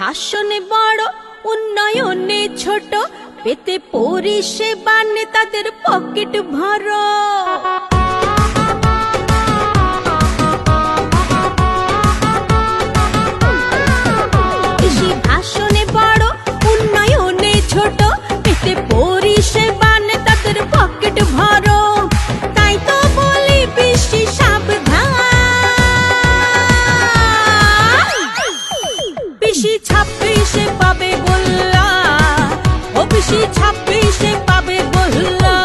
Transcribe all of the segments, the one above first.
ভাষণে বড় উন্নয়নে ছোট, পেতে পরিষেবা নেতাদের পকেট ভরো। ভাষণে বড় উন্নয়নে ছোট, পেতে পরিষেবা নেতাদের পকেট ভরো। তাই তো বলি বেশি সাবধান, বেশি 26-এ পাবে গোল্লা, ও বেশি 26-এ পাবে গোল্লা।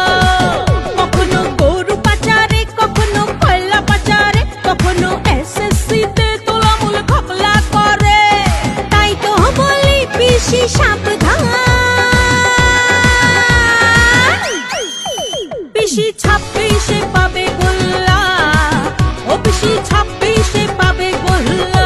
কখনো গরু পাচারে, কখনো কয়লা পাচারে, কখনো SSC-তে তোলামূল ঘপলা করে। তাই তো বলি বেশি সাবধান, বেশি 26-এ পাবে গোল্লা, ও বেশি 26-এ পাবে গোল্লা।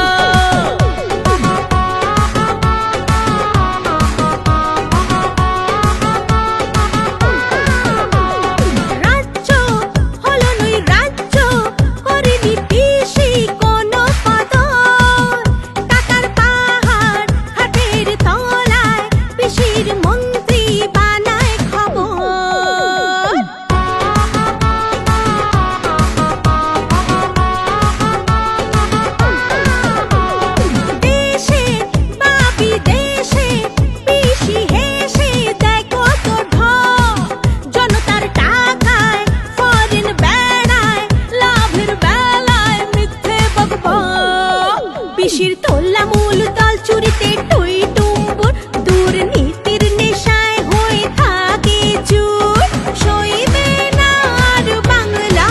পিসির তোলামূল দল চুরিতে টই টুম্বুর, দুর্নীতির নেশায় হয়ে থাকে চুর। সইবে না আর বাংলা,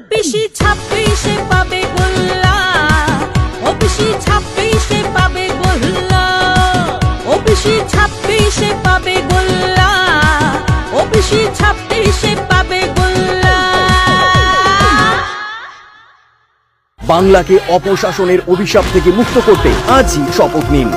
পিসি 26-এ পাবে গোল্লা, ও পিসি 26-এ পাবে গোল্লা, ও পিসি 26-এ পাবে গোল্লা, ও পিসি 26-এ পাবে গোল্লা। বাংলাকে অপশাসনের অভিশাপ থেকে মুক্ত করতে আজই শপথ নিন।